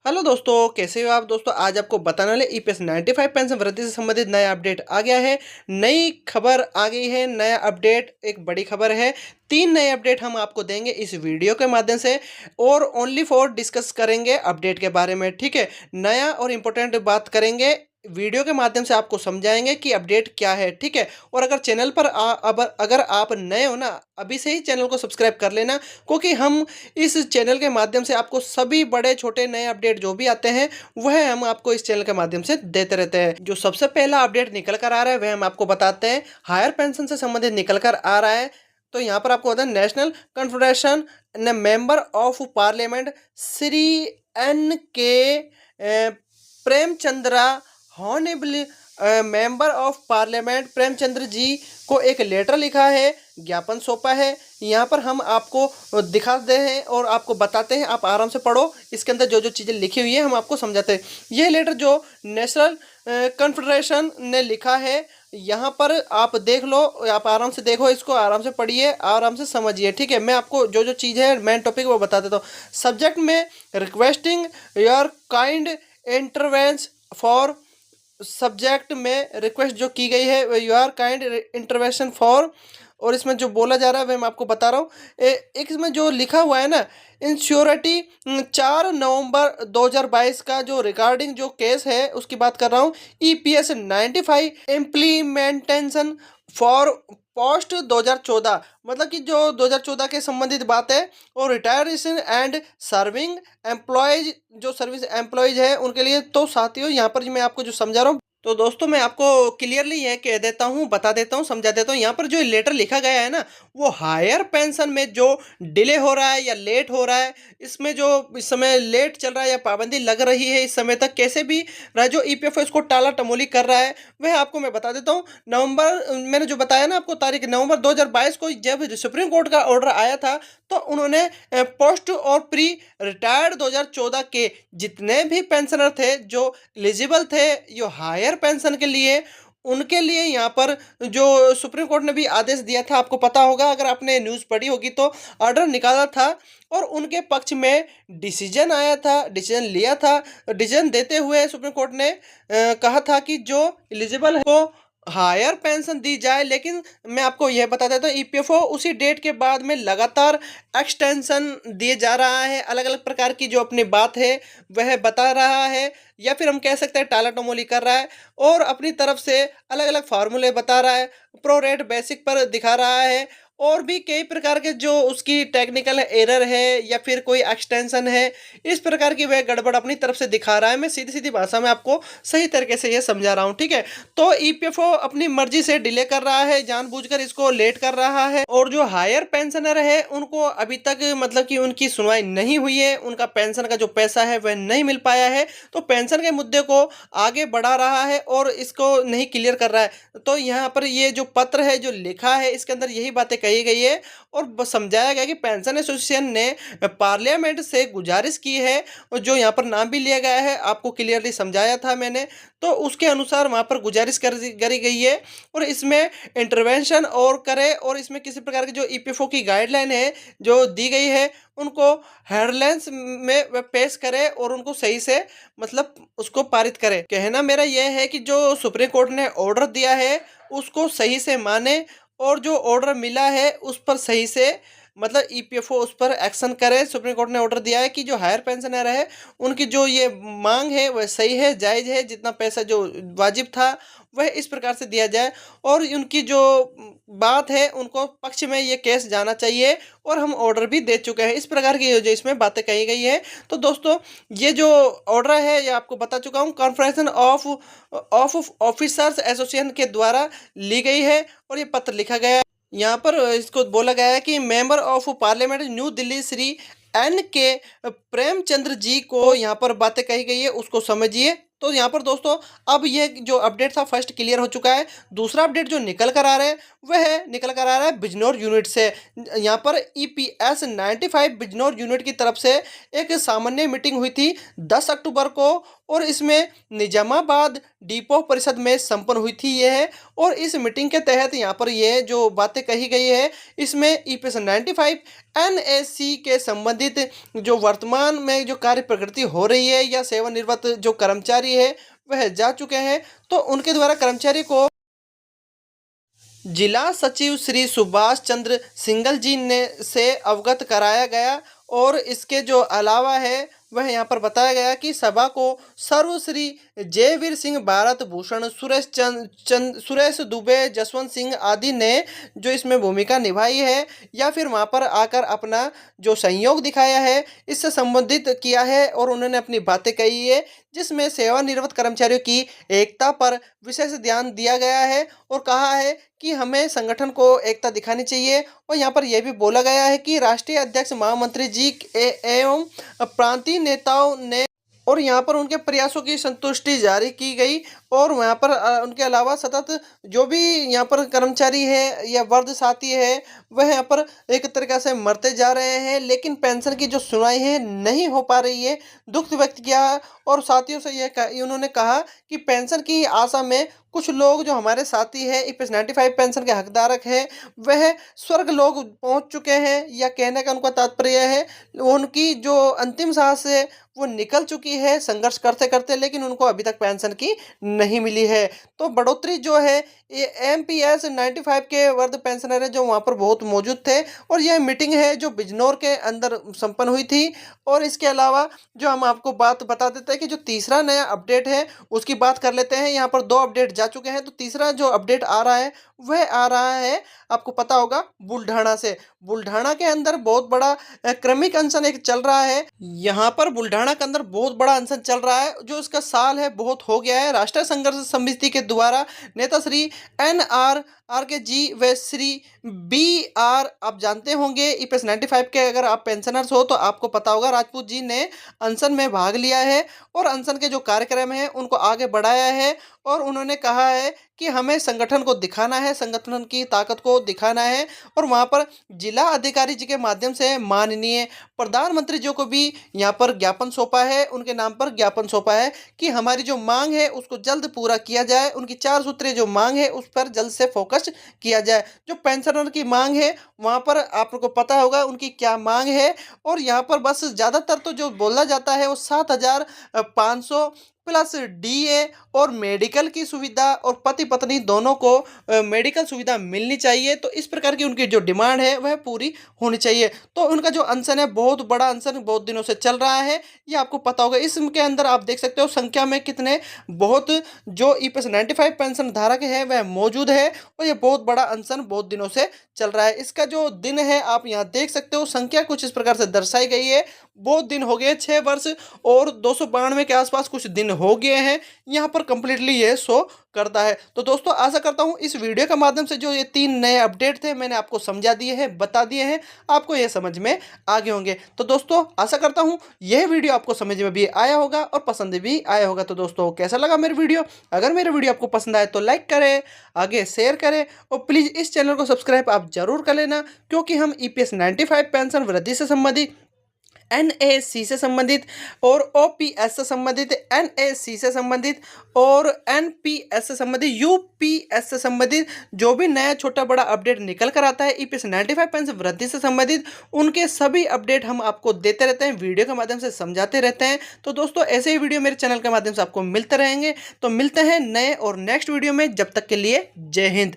Hello दोस्तों, कैसे हो आप दोस्तों। आज आपको बताने वाले ईपीएस 95 पेंशन वृद्धि से संबंधित नया अपडेट आ गया है। नई खबर आ गई है, नया अपडेट एक बड़ी खबर है। 3 नए अपडेट हम आपको देंगे इस वीडियो के माध्यम से और ओनली फॉर डिस्कस करेंगे अपडेट के बारे में, ठीक है। नया और इम्पोर्टेंट बात करेंगे, वीडियो के माध्यम से आपको समझाएंगे कि अपडेट क्या है, ठीक है। और अगर चैनल पर अगर आप नए हो ना, अभी से ही चैनल को सब्सक्राइब कर लेना, क्योंकि हम इस चैनल के माध्यम से आपको सभी बड़े छोटे नए अपडेट जो भी आते हैं वह हम आपको इस चैनल के माध्यम से देते रहते हैं। जो सबसे पहला अपडेट निकल कर आ रहा है वह हम आपको बताते हैं। हायर पेंशन से संबंधित निकल कर आ रहा है। तो यहाँ पर आपको बताएं, नेशनल कॉन्फेडरेशन ने member of parliament Shri N K Premachandra honourable member of parliament Premachandra ji को एक लेटर लिखा है, ज्ञापन सौंपा है। यहाँ पर हम आपको दिखाते हैं और आपको बताते हैं, आप आराम से पढ़ो। इसके अंदर जो जो चीज़ें लिखी हुई है हम आपको समझाते हैं। ये लेटर जो नेशनल कॉन्फेडरेशन ने लिखा है, यहाँ पर आप देख लो, आप आराम से देखो, इसको आराम से पढ़िए, आराम से समझिए, ठीक है। मैं आपको जो जो चीज़ है मेन टॉपिक वो बता देता हूँ। सब्जेक्ट में requesting your kind intervention for, subject में रिक्वेस्ट जो की गई है योर काइंड इंटरवेंशन फॉर, और इसमें जो बोला जा रहा है वह मैं आपको बता रहा हूँ। एक इसमें जो लिखा हुआ है ना, इंश्योरिटी 4 नवंबर 2022 का जो रिगार्डिंग जो केस है उसकी बात कर रहा हूँ। ईपीएस 95 इम्प्लीमेंटेशन फॉर पोस्ट 2014, मतलब कि जो 2014 के संबंधित बात है। और रिटायरेशन एंड सर्विंग एम्प्लॉयज, जो सर्विस एम्प्लॉयज है उनके लिए। तो साथियों, यहाँ पर मैं आपको जो समझा रहा हूँ, तो दोस्तों मैं आपको क्लियरली यह कह देता हूँ, बता देता हूँ, समझा देता हूँ। यहाँ पर जो लेटर लिखा गया है ना, वो हायर पेंशन में जो डिले हो रहा है या लेट हो रहा है, इसमें जो इस समय लेट चल रहा है या पाबंदी लग रही है इस समय तक, कैसे भी रहा जो ईपीएफओ इसको टाला टमोली कर रहा है, वह आपको मैं बता देता हूँ। नवंबर, मैंने जो बताया ना आपको तारीख, नवंबर 2022 को जब सुप्रीम कोर्ट का ऑर्डर आया था, तो उन्होंने पोस्ट और प्री रिटायर्ड 2014 के जितने भी पेंशनर थे जो एलिजिबल थे जो हायर पेंशन के लिए, उनके लिए यहाँ पर जो सुप्रीम कोर्ट ने भी आदेश दिया था, आपको पता होगा अगर आपने न्यूज़ पढ़ी होगी, तो ऑर्डर निकाला था और उनके पक्ष में डिसीजन आया था, डिसीजन लिया था। डिसीजन देते हुए सुप्रीम कोर्ट ने कहा था कि जो एलिजिबल है वो हायर पेंशन दी जाए। लेकिन मैं आपको यह बता देता हूँ, ईपीएफओ उसी डेट के बाद में लगातार एक्सटेंशन दिए जा रहा है, अलग अलग प्रकार की जो अपनी बात है वह बता रहा है, या फिर हम कह सकते हैं टाला टमोली कर रहा है और अपनी तरफ से अलग अलग फार्मूले बता रहा है, प्रो रेट बेसिक पर दिखा रहा है, और भी कई प्रकार के जो उसकी टेक्निकल एरर है या फिर कोई एक्सटेंशन है, इस प्रकार की वह गड़बड़ अपनी तरफ से दिखा रहा है। मैं सीधी सीधी भाषा में आपको सही तरीके से ये समझा रहा हूँ, ठीक है। तो ईपीएफओ अपनी मर्जी से डिले कर रहा है, जानबूझकर इसको लेट कर रहा है, और जो हायर पेंशनर है उनको अभी तक मतलब कि उनकी सुनवाई नहीं हुई है, उनका पेंशन का जो पैसा है वह नहीं मिल पाया है, तो पेंशन के मुद्दे को आगे बढ़ा रहा है और इसको नहीं क्लियर कर रहा है। तो यहाँ पर ये जो पत्र है जो लिखा है, इसके अंदर यही बातें कही गई है और समझाया गया कि पेंशन एसोसिएशन ने पार्लियामेंट से गुजारिश की है, और जो यहाँ पर नाम भी लिया गया है आपको क्लियरली समझाया था मैंने, तो उसके अनुसार वहाँ पर गुजारिश करी गई है और इसमें इंटरवेंशन और करे, और इसमें किसी प्रकार की जो ईपीएफओ की गाइडलाइन है जो दी गई है उनको हेडलाइंस में पेश करे और उनको सही से मतलब उसको पारित करे। कहना मेरा यह है कि जो सुप्रीम कोर्ट ने ऑर्डर दिया है उसको सही से माने, और जो ऑर्डर मिला है उस पर सही से मतलब ईपीएफओ उस पर एक्शन करे। सुप्रीम कोर्ट ने ऑर्डर दिया है कि जो हायर पेंशनर है उनकी जो ये मांग है वह सही है, जायज़ है, जितना पैसा जो वाजिब था वह इस प्रकार से दिया जाए, और उनकी जो बात है उनको पक्ष में ये केस जाना चाहिए, और हम ऑर्डर भी दे चुके हैं। इस प्रकार की जो इसमें बातें कही गई है। तो दोस्तों ये जो ऑर्डर है ये आपको बता चुका हूँ, कॉन्फ्रेंस ऑफ ऑफिसर्स एसोसिएशन के द्वारा ली गई है और ये पत्र लिखा गया है। यहाँ पर इसको बोला गया है कि member of parliament New Delhi Shri N K Premchandra ji को यहाँ पर बातें कही गई है, उसको समझिए। तो यहाँ पर दोस्तों अब ये जो अपडेट था फर्स्ट क्लियर हो चुका है। दूसरा अपडेट जो निकल कर आ रहा है वह निकल कर आ रहा है बिजनौर यूनिट से। यहाँ पर ईपीएस 95 बिजनौर यूनिट की तरफ से एक सामान्य मीटिंग हुई थी 10 अक्टूबर को, और इसमें निजामाबाद डिपो परिषद में संपन्न हुई थी ये है। और इस मीटिंग के तहत यहाँ पर ये जो बातें कही गई है, इसमें ईपीएस 95 एनएसी के संबंधित जो वर्तमान में जो कार्य प्रगति हो रही है या सेवानिवृत्त जो कर्मचारी है वह जा चुके हैं, तो उनके द्वारा कर्मचारी को जिला सचिव श्री सुभाष चंद्र सिंघल जी ने से अवगत कराया गया। और इसके जो अलावा है वह यहाँ पर बताया गया कि सभा को सर्वश्री जयवीर सिंह भारत भूषण सुरेश दुबे जसवंत सिंह आदि ने जो इसमें भूमिका निभाई है या फिर वहाँ पर आकर अपना जो सहयोग दिखाया है इससे संबंधित किया है और उन्होंने अपनी बातें कही है, जिसमें सेवानिवृत्त कर्मचारियों की एकता पर विशेष ध्यान दिया गया है और कहा है कि हमें संगठन को एकता दिखानी चाहिए। और यहाँ पर यह भी बोला गया है कि राष्ट्रीय अध्यक्ष महामंत्री जी एवं प्रांतीय नेताओं ने और यहाँ पर उनके प्रयासों की संतुष्टि जारी की गई। और वहाँ पर उनके अलावा सतत जो भी यहाँ पर कर्मचारी है या वर्ग साथी है वह यहाँ पर एक तरीक़ा से मरते जा रहे हैं, लेकिन पेंशन की जो सुनवाई है नहीं हो पा रही है, दुख व्यक्त किया। और साथियों से यह उन्होंने कहा कि पेंशन की आशा में कुछ लोग जो हमारे साथी है ईपीएस 95 पेंशन के हकधारक है वह स्वर्ग लोग पहुंच चुके हैं, या कहने का उनका तात्पर्य है उनकी जो अंतिम सांस है वो निकल चुकी है संघर्ष करते करते, लेकिन उनको अभी तक पेंशन की नहीं मिली है। तो बढ़ोतरी जो है ये एमपीएस 95 के वर्ग पेंशनर है जो वहाँ पर बहुत मौजूद थे। और यह मीटिंग है जो बिजनौर के अंदर संपन्न हुई थी। और इसके अलावा जो हम आपको बात बता देते हैं कि जो तीसरा नया अपडेट है उसकी बात कर लेते हैं। यहाँ पर 2 अपडेट जा चुके हैं, तो तीसरा जो अपडेट आ रहा है वह आ रहा है, आपको पता होगा, बुल्ढाना से। बुल्ढाना के अंदर बहुत बड़ा क्रमिक अनशन एक चल रहा है। यहाँ पर बुल्ढाना के अंदर बहुत बड़ा अनशन चल रहा है, जो इसका साल है बहुत हो गया है। राष्ट्रीय संघर्ष समिति के द्वारा नेता श्री आर के जी व श्री बी आर, आप जानते होंगे ईपीएस 95 के अगर आप पेंशनर्स हो तो आपको पता होगा, राजपूत जी ने अनशन में भाग लिया है और अनशन के जो कार्यक्रम है उनको आगे बढ़ाया है। और उन्होंने कहा है कि हमें संगठन को दिखाना है, संगठन की ताकत को दिखाना है। और वहाँ पर जिला अधिकारी जी के माध्यम से माननीय प्रधानमंत्री जी को भी यहाँ पर ज्ञापन सौंपा है, उनके नाम पर ज्ञापन सौंपा है कि हमारी जो मांग है उसको जल्द पूरा किया जाए, उनकी 4 सूत्रीय जो मांग है उस पर जल्द से फोकस किया जाए। जो पेंशनर की मांग है वहाँ पर आपको पता होगा उनकी क्या मांग है। और यहाँ पर बस ज़्यादातर तो जो बोला जाता है वो 7,500 प्लस डीए और मेडिकल की सुविधा और पति पत्नी दोनों को मेडिकल सुविधा मिलनी चाहिए। तो इस प्रकार की उनकी जो डिमांड है वह पूरी होनी चाहिए। तो उनका जो अनशन है बहुत बड़ा अनशन बहुत दिनों से चल रहा है, ये आपको पता होगा। इसके अंदर आप देख सकते हो संख्या में कितने बहुत जो ईपीएस 95 पेंशन धारक है वह मौजूद है और ये बहुत बड़ा अनशन बहुत दिनों से चल रहा है। इसका जो दिन है आप यहाँ देख सकते हो, संख्या कुछ इस प्रकार से दर्शाई गई है। बहुत दिन हो गए, 6 वर्ष और 292 के आसपास कुछ दिन हो गए हैं, यहाँ पर कंप्लीटली ये शो करता है। तो दोस्तों आशा करता हूँ इस वीडियो के माध्यम से जो ये 3 नए अपडेट थे मैंने आपको समझा दिए हैं, बता दिए हैं, आपको ये समझ में आ गए होंगे। तो दोस्तों आशा करता हूँ यह वीडियो आपको समझ में भी आया होगा और पसंद भी आया होगा। तो दोस्तों कैसा लगा मेरी वीडियो? अगर मेरी वीडियो आपको पसंद आए तो लाइक करें, आगे शेयर करें और प्लीज़ इस चैनल को सब्सक्राइब आप जरूर कर लेना, क्योंकि हम ईपीएस 95 पेंशन वृद्धि से संबंधित, एनएसी से संबंधित और ओपीएस से संबंधित, एनएसी से संबंधित और एनपीएस से संबंधित, यूपीएस से संबंधित जो भी नया छोटा बड़ा अपडेट निकल कर आता है ईपीएस 95 पेंशन वृद्धि से संबंधित, उनके सभी अपडेट हम आपको देते रहते हैं, वीडियो के माध्यम से समझाते रहते हैं। तो दोस्तों ऐसे ही वीडियो मेरे चैनल के माध्यम से आपको मिलते रहेंगे। तो मिलते हैं नए और नेक्स्ट वीडियो में, जब तक के लिए जय हिंद।